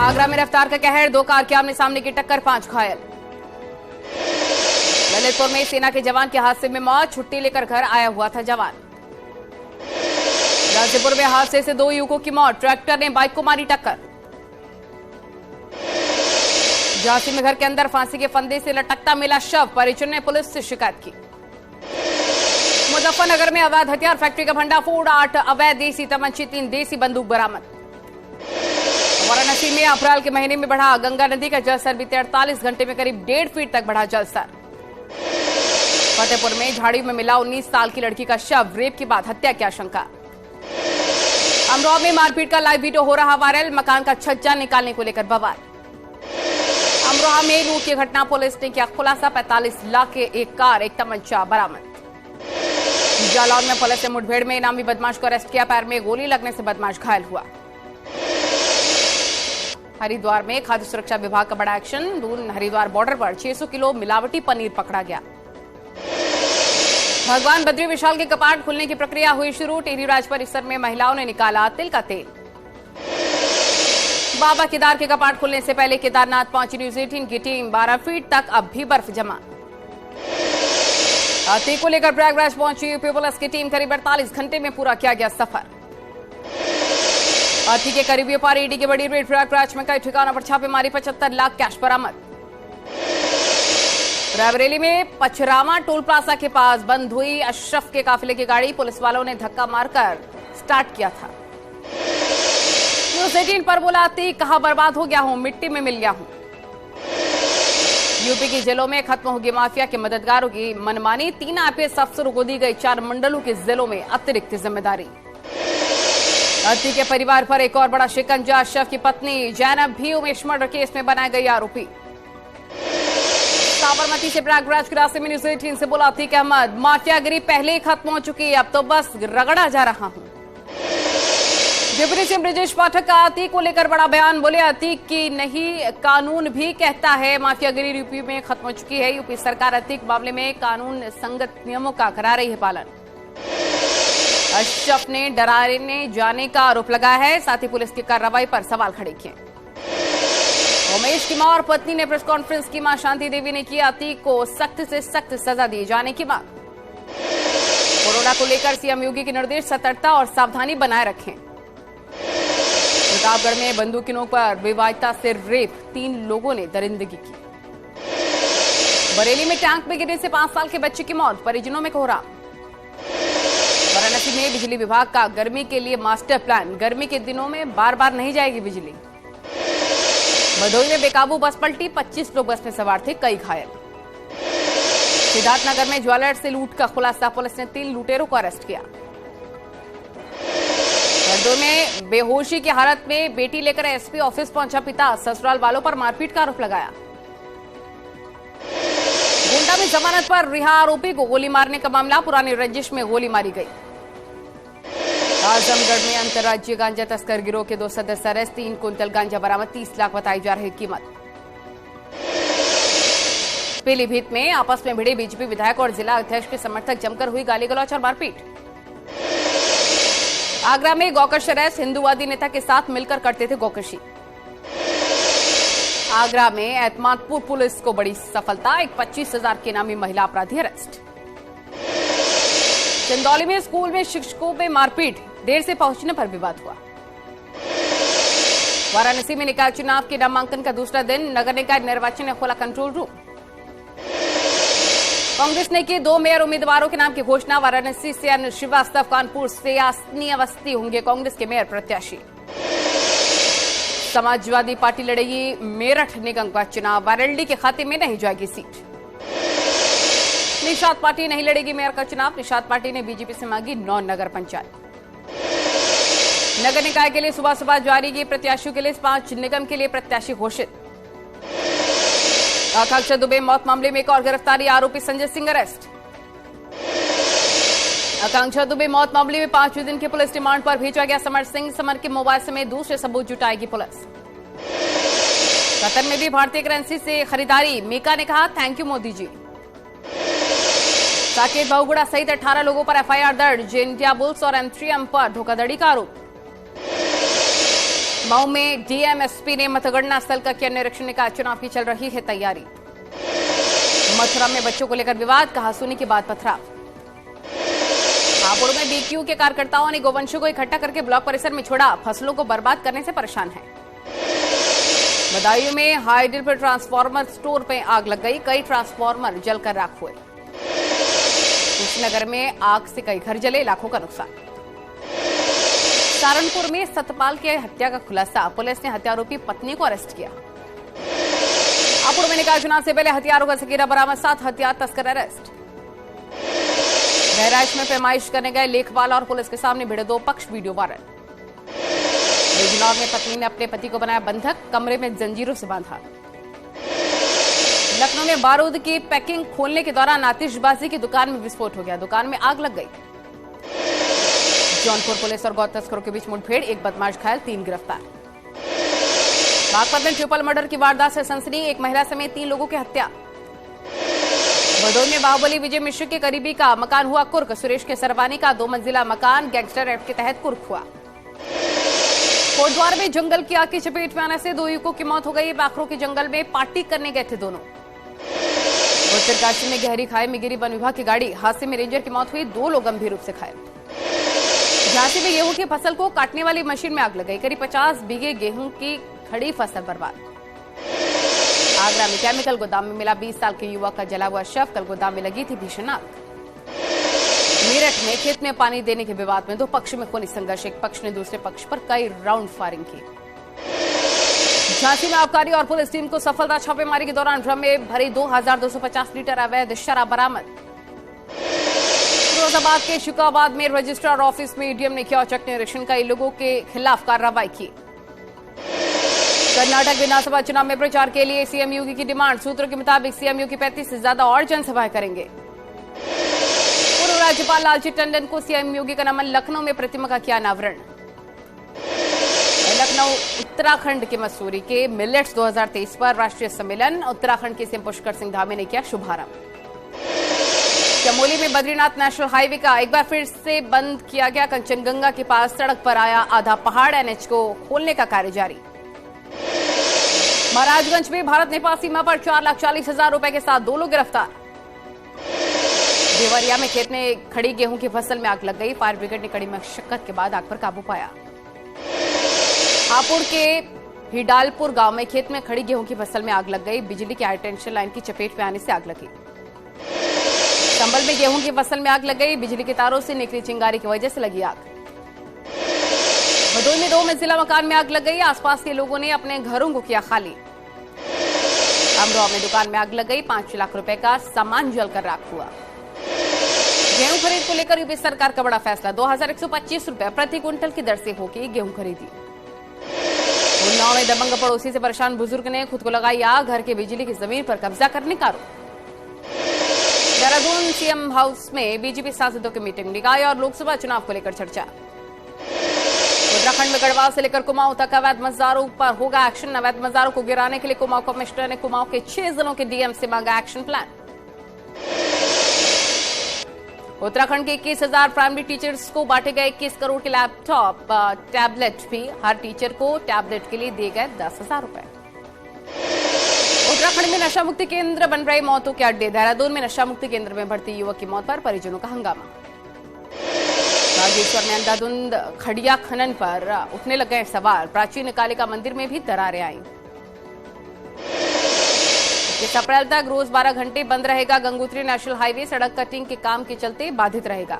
आगरा में रफ्तार का कहर, 2 कार के आमने सामने की टक्कर, 5 घायल। ललितपुर में सेना के जवान के हादसे में मौत, छुट्टी लेकर घर आया हुआ था जवान। गाजीपुर में हादसे से 2 युवकों की मौत, ट्रैक्टर ने बाइक को मारी टक्कर। झांसी में घर के अंदर फांसी के फंदे से लटकता मिला शव, परिजन ने पुलिस से शिकायत की। मुजफ्फरनगर में अवैध हथियार फैक्ट्री का भंडाफोड़, 8 अवैध देसी तमंचे, 3 देसी बंदूक बरामद। वाराणसी में अप्रैल के महीने में बढ़ा गंगा नदी का जलस्तर, बीते 48 घंटे में करीब 1.5 फीट तक बढ़ा जलस्तर। फतेहपुर में झाड़ी में मिला 19 साल की लड़की का शव, रेप के बाद हत्या की आशंका। अमरोहा में मारपीट का लाइव वीडियो हो रहा वायरल, मकान का छज्जा निकालने को लेकर बवाल। अमरोहा में लूट की घटना, पुलिस ने किया खुलासा, 45 लाख के 1 कार, 1 तमंचा बरामद। जालौन में पुलिस ने मुठभेड़ में इनामी बदमाश को अरेस्ट किया, पैर में गोली लगने से बदमाश घायल हुआ। हरिद्वार में खाद्य सुरक्षा विभाग का बड़ा एक्शन, दून हरिद्वार बॉर्डर पर 600 किलो मिलावटी पनीर पकड़ा गया। भगवान बद्री विशाल के कपाट खुलने की प्रक्रिया हुई शुरू, टेहरी राज परिसर में महिलाओं ने निकाला तिल का तेल। बाबा केदार के कपाट खुलने से पहले केदारनाथ पहुंची न्यूज 18 की टीम, 12 फीट तक अब भी बर्फ जमा। हाथी को लेकर प्रयागराज पहुंची यूपी पुलिस की टीम, करीब 48 घंटे में पूरा किया गया सफर। हाथी के करीबियों पर ईडी की बड़ी रेड, प्रयागराज में कई ठिकानों पर छापेमारी, 75 लाख कैश बरामद। रायबरेली में पचरामा टोल प्लाजा के पास बंद हुई अशरफ के काफिले की गाड़ी, पुलिस वालों ने धक्का मारकर स्टार्ट किया था। न्यूज 18 पर बोला अतीक, कहा बर्बाद हो गया हूं, मिट्टी में मिल गया हूं। यूपी की जेलों में खत्म होगी माफिया के मददगारों की मनमानी, 3 आईपीएस अफसरों को दी गई 4 मंडलों के जिलों में अतिरिक्त जिम्मेदारी। अती के परिवार पर एक और बड़ा शिकंजा, अशरफ की पत्नी जैनब भी उमेश मर्डर केस में बनाई गई आरोपी। साबरमती से प्रयागराज के रास्ते में न्यूज 18 से बोला अतीक अहमद, माफियागिरी पहले ही खत्म हो चुकी है, अब तो बस रगड़ा जा रहा हूं। डिप्टी सीएम ब्रजेश पाठक का अतीक को लेकर बड़ा बयान, बोले अतीक की नहीं कानून भी कहता है माफियागिरी यूपी में खत्म हो चुकी है। यूपी सरकार अतीक मामले में कानून संगत नियमों का करा रही है पालन। अशरफ ने डराने जाने का आरोप लगाया है, साथ ही पुलिस की कार्रवाई पर सवाल खड़े किए। उमेश की मां और पत्नी ने प्रेस कॉन्फ्रेंस की, मां शांति देवी ने किया अतीक को सख्त से सख्त सजा दिए जाने की मांग। कोरोना को लेकर सीएम योगी के निर्देश, सतर्कता और सावधानी बनाए रखें। प्रतापगढ़ में बंदूक की नोक पर बेवाजिता से रेप, 3 लोगों ने दरिंदगी की। बरेली में टैंक में गिरने से 5 साल के बच्चे की मौत, परिजनों में कोहराम। वाराणसी में बिजली विभाग का गर्मी के लिए मास्टर प्लान, गर्मी के दिनों में बार बार नहीं जाएगी बिजली। भदोही में बेकाबू बस पलटी, 25 लोग बस में सवार थे, कई घायल। सिद्धार्थनगर में ज्वेलर्स से लूट का खुलासा, पुलिस ने 3 लुटेरों को अरेस्ट किया। हरदोई में बेहोशी की हालत में बेटी लेकर एसपी ऑफिस पहुंचा पिता, ससुराल वालों पर मारपीट का आरोप लगाया। गोंडा में जमानत पर रिहा आरोपी को गोली मारने का मामला, पुरानी रंजिश में गोली मारी गई। आजमगढ़ में अंतर्राज्यीय गांजा तस्कर गिरोह के 2 सदस्य अरेस्ट, 3 कुंतल गांजा बरामद, 30 लाख बताई जा रही कीमत। पीलीभीत में आपस में भिड़े बीजेपी विधायक और जिला अध्यक्ष के समर्थक, जमकर हुई गाली गलौच और मारपीट। आगरा में गौकश अरेस्ट, हिंदूवादी नेता के साथ मिलकर करते थे गौकशी। आगरा में एतमादपुर पुलिस को बड़ी सफलता, एक 25,000 के इनामी महिला अपराधी अरेस्ट। चंदौली में स्कूल में शिक्षकों में मारपीट, देर से पहुंचने पर विवाद हुआ। वाराणसी में निकाय चुनाव के नामांकन का दूसरा दिन, नगर निकाय निर्वाचन ने खोला कंट्रोल रूम। कांग्रेस ने की 2 मेयर उम्मीदवारों के नाम की घोषणा, वाराणसी से अनिल श्रीवास्तव, कानपुर से यास्नी अवस्थी होंगे कांग्रेस के मेयर प्रत्याशी। समाजवादी पार्टी लड़ेगी मेरठ निगम का चुनाव, वारल्डी के खाते में नहीं जाएगी सीट। निषाद पार्टी नहीं लड़ेगी मेयर का चुनाव, निषाद पार्टी ने बीजेपी से मांगी 9 नगर पंचायत। नगर निकाय के लिए सुबह सुबह जारी की प्रत्याशियों के लिए 5 निगम के लिए प्रत्याशी घोषित। आकांक्षा दुबे मौत मामले में एक और गिरफ्तारी, आरोपी संजय सिंह अरेस्ट। आकांक्षा दुबे मौत मामले में 5वें दिन की पुलिस रिमांड पर भेजा गया समर सिंह, समर के मोबाइल समेत दूसरे सबूत जुटाएगी पुलिस। कतर में भी भारतीय करेंसी से खरीदारी, मेका ने कहा थैंक यू मोदी जी। साकेत बहुगुड़ा सहित 18 लोगों पर एफआईआर दर्ज, इंडिया बुल्स और एंथ्रियम पर धोखाधड़ी का आरोप। मऊ में डीएम-एसपी ने मतगणना स्थल का किया निरीक्षण, का चुनाव की चल रही है तैयारी। मथुरा में बच्चों को लेकर विवाद, कहा सुनी के बाद पथराव। हापुड़ में बीक्यू के कार्यकर्ताओं ने गोवंशों को इकट्ठा करके ब्लॉक परिसर में छोड़ा, फसलों को बर्बाद करने से परेशान है। बदायूं में हाईडल पर ट्रांसफार्मर स्टोर पे आग लग गई, कई ट्रांसफार्मर जलकर राख हुए। कुशीनगर में आग से कई घर जले, लाखों का नुकसान। सहारनपुर में सतपाल की हत्या का खुलासा, पुलिस ने हत्यारोपी पत्नी को अरेस्ट किया। हापुड़ में निकाय चुनाव से पहले हथियारों का जखीरा बरामद, 7 हथियार तस्कर अरेस्ट। बहराइच में पैमाइश करने गए लेखपाल और पुलिस के सामने भिड़े 2 पक्ष, वीडियो वायरल। बिजनौर में पत्नी ने अपने पति को बनाया बंधक, कमरे में जंजीरों से बांधा। लखनऊ में बारूद की पैकिंग खोलने के दौरान आतिशबाजी की दुकान में विस्फोट हो गया, दुकान में आग लग गई। जौनपुर पुलिस और गौ तस्करों के बीच मुठभेड़, 1 बदमाश घायल, 3 गिरफ्तार। बागपत में ट्रिपल मर्डर की वारदात से सनसनी, एक महिला समेत 3 लोगों की हत्या। भदोही में बाहुबली विजय मिश्र के करीबी का मकान हुआ कुर्क, सुरेश के सरवानी का 2 मंजिला मकान गैंगस्टर एक्ट के तहत कुर्क हुआ। कोटद्वार में जंगल की आग की चपेट में आने से 2 युवकों की मौत हो गई, बाखरों के जंगल में पार्टी करने गए थे दोनों। उत्तरकाशी में गहरी खाई में गिरी वन विभाग की गाड़ी, हादसे में रेंजर की मौत हुई, 2 लोग गंभीर रूप से घायल। झांसी में गेहूं की फसल को काटने वाली मशीन में आग लग गई, करीब 50 बीघे गेहूं की खड़ी फसल बर्बाद। आगरा में केमिकल गोदाम में मिला 20 साल के युवक का जला हुआ शव, कल गोदाम में लगी थी भीषण आग। मेरठ में खेत में पानी देने के विवाद में 2 पक्ष में खूनी संघर्ष, एक पक्ष ने दूसरे पक्ष पर कई राउंड फायरिंग की। झांसी में आबकारी और पुलिस टीम को सफलता, छापेमारी के दौरान ड्रम में भरी 2250 लीटर अवैध शराब बरामद। फिरोजाबाद के शुकाबाद में रजिस्ट्रार ऑफिस में ईडीएम ने किया औचक निरीक्षण, कई लोगों के खिलाफ कार्रवाई की। कर्नाटक विधानसभा चुनाव में प्रचार के लिए सीएम योगी की डिमांड, सूत्रों के मुताबिक सीएम योगी 35 से ज्यादा और जनसभाएं करेंगे। पूर्व राज्यपाल लालजी टंडन को सीएम योगी का नमन, लखनऊ में प्रतिमा का किया अनावरण। लखनऊ उत्तराखंड के मसूरी के मिलेट्स 2023 पर राष्ट्रीय सम्मेलन, उत्तराखंड के सीएम पुष्कर सिंह धामी ने किया शुभारंभ। चमोली में बद्रीनाथ नेशनल हाईवे का एक बार फिर से बंद किया गया, कंचनगंगा के पास सड़क पर आया आधा पहाड़, एनएच को खोलने का कार्य जारी। महाराजगंज में भारत नेपाल सीमा पर 4,40,000 रुपए के साथ 2 लोग गिरफ्तार। देवरिया में खेत में खड़ी गेहूं की फसल में आग लग गई, फायर ब्रिगेड ने कड़ी मशक्कत के बाद आग पर काबू पाया। हापुड़ के हिडालपुर गांव में खेत में खड़ी गेहूं की फसल में आग लग गई, बिजली की हाई टेंशन लाइन की चपेट में आने से आग लगी। संभल में गेहूं की फसल में आग लग गई, बिजली के तारों से निकली चिंगारी की वजह से लगी आग। भदोही में 2 मंजिला मकान में आग लग गई, आसपास के लोगों ने अपने घरों को किया खाली। अमरोहा में दुकान में आग लग गई, 5 लाख रुपए का सामान जलकर राख हुआ। गेहूं खरीद को लेकर यूपी सरकार का बड़ा फैसला, 2125 रुपए प्रति क्विंटल की दर से होगी गेहूं खरीदी। उन्नाव में दबंग पड़ोसी से परेशान बुजुर्ग ने खुद को लगाई आग, घर के बिजली की जमीन पर कब्जा करने का आरोप। देहरादून सीएम हाउस में बीजेपी सांसदों की मीटिंग, निकाय और लोकसभा चुनाव को लेकर चर्चा। उत्तराखंड में गढ़वाल से लेकर कुमाऊं तक अवैध मज़ारों पर होगा एक्शन, अवैध मज़ारों को गिराने के लिए कुमाऊं कमिश्नर ने कुमाऊं के 6 जिलों के डीएम से मांगा एक्शन प्लान। उत्तराखंड के 21,000 प्राइमरी टीचर्स को बांटे गए 21 करोड़ के लैपटॉप, टैबलेट भी, हर टीचर को टैबलेट के लिए दिए गए 10,000 रुपए। उत्तराखंड में नशा मुक्ति केंद्र बन रहे मौतों के अड्डे, देहरादून में नशा मुक्ति केंद्र में भर्ती युवक की मौत पर परिजनों का हंगामा। बागेश्वर में अंधाधुंध खड़िया खनन पर उठने लगे सवाल, प्राचीन कालिका मंदिर में भी दरारें आई। 21 अप्रैल तक रोज 12 घंटे बंद रहेगा गंगोत्री नेशनल हाईवे, सड़क कटिंग के काम के चलते बाधित रहेगा।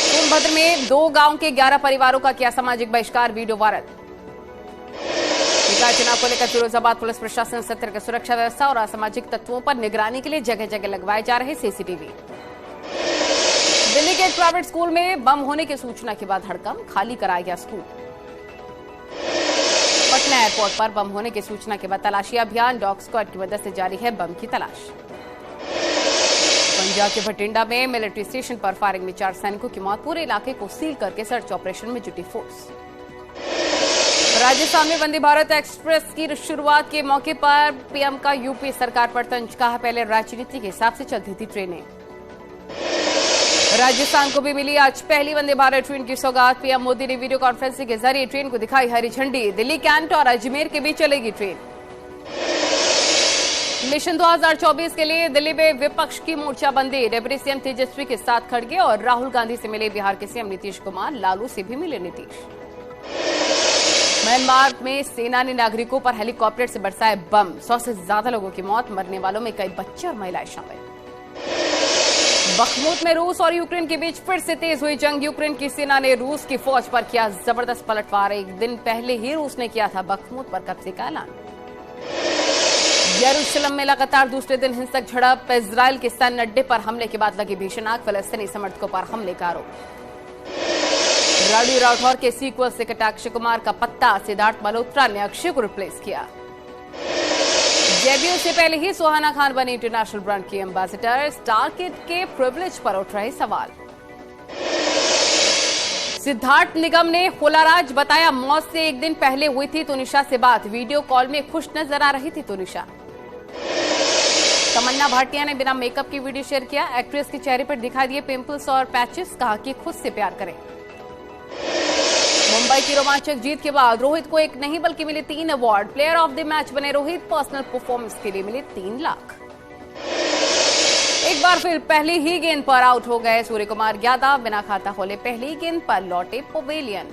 सोनभद्र में 2 गांव के 11 परिवारों का किया सामाजिक बहिष्कार, वीडियो वायरल। निकाय चुनाव को लेकर फिरोजाबाद पुलिस प्रशासन सतर्क, सुरक्षा व्यवस्था और असामाजिक तत्वों पर निगरानी के लिए जगह जगह लगवाए जा रहे सीसीटीवी। दिल्ली के एक प्राइवेट स्कूल में बम होने की सूचना के बाद हड़कंप, खाली कराया गया स्कूल। पटना एयरपोर्ट पर बम होने की सूचना के बाद तलाशी अभियान, डॉग स्क्वाड की मदद से जारी है बम की तलाश। पंजाब के भटिंडा में मिलिट्री स्टेशन पर फायरिंग में 4 सैनिकों की मौत, पूरे इलाके को सील करके सर्च ऑपरेशन में जुटी फोर्स। राजस्थान में वंदे भारत एक्सप्रेस की शुरुआत के मौके पर पीएम का यूपी सरकार पर तंज, कहा पहले राजनीति के हिसाब से चलती थी ट्रेनें। राजस्थान को भी मिली आज पहली वंदे भारत ट्रेन की सौगात। पीएम मोदी ने वीडियो कॉन्फ्रेंसिंग के जरिए ट्रेन को दिखाई हरी झंडी। दिल्ली कैंट और अजमेर के बीच चलेगी ट्रेन। मिशन 2024 के लिए दिल्ली में विपक्ष की मोर्चाबंदी। डिप्टी सीएम तेजस्वी के साथ खड़गे और राहुल गांधी से मिले बिहार के सीएम नीतीश कुमार। लालू से भी मिले नीतीश। म्यांमार में सेना ने नागरिकों पर हेलीकॉप्टर से बरसाए बम। 100 से ज्यादा लोगों की मौत, मरने वालों में कई बच्चे और महिलाएं शामिल। बखमुत में रूस और यूक्रेन के बीच फिर से तेज हुई जंग। यूक्रेन की सेना ने रूस की फौज पर किया जबरदस्त पलटवार। एक दिन पहले ही रूस ने किया था बखमुत पर कब्जे का ऐलान। यरूशलेम में लगातार दूसरे दिन हिंसक झड़प। इजरायल के सैन्य अड्डे पर हमले के बाद लगी भीषण आग। फलस्तीनी समर्थकों पर हमले का आरोप। रणवीर राठौर के सीक्वल से कटा अक्षय कुमार का पत्ता। सिद्धार्थ मल्होत्रा ने अक्षय को रिप्लेस किया। डेब्यू से पहले ही सुहाना खान बनी इंटरनेशनल ब्रांड की एम्बेसडर। स्टार किड के प्रिविलेज पर उठ रहे सवाल। सिद्धार्थ निगम ने होलाराज बताया मौत से एक दिन पहले हुई थी तुनिशा से बात। वीडियो कॉल में खुश नजर आ रही थी तुनिशा। तमन्ना भाटिया ने बिना मेकअप की वीडियो शेयर किया। एक्ट्रेस के चेहरे पर दिखाई दिए पिंपल्स और पैचेस। कहा कि खुद से प्यार करें। मुंबई की रोमांचक जीत के बाद रोहित को एक नहीं बल्कि मिले 3 award. Player of the match बने रोहित। पर्सनल परफॉर्मेंस के लिए मिले 3 लाख। एक बार फिर पहली ही गेंद पर आउट हो गए सूर्यकुमार यादव। बिना खाता खोले पहली गेंद पर लौटे पवेलियन।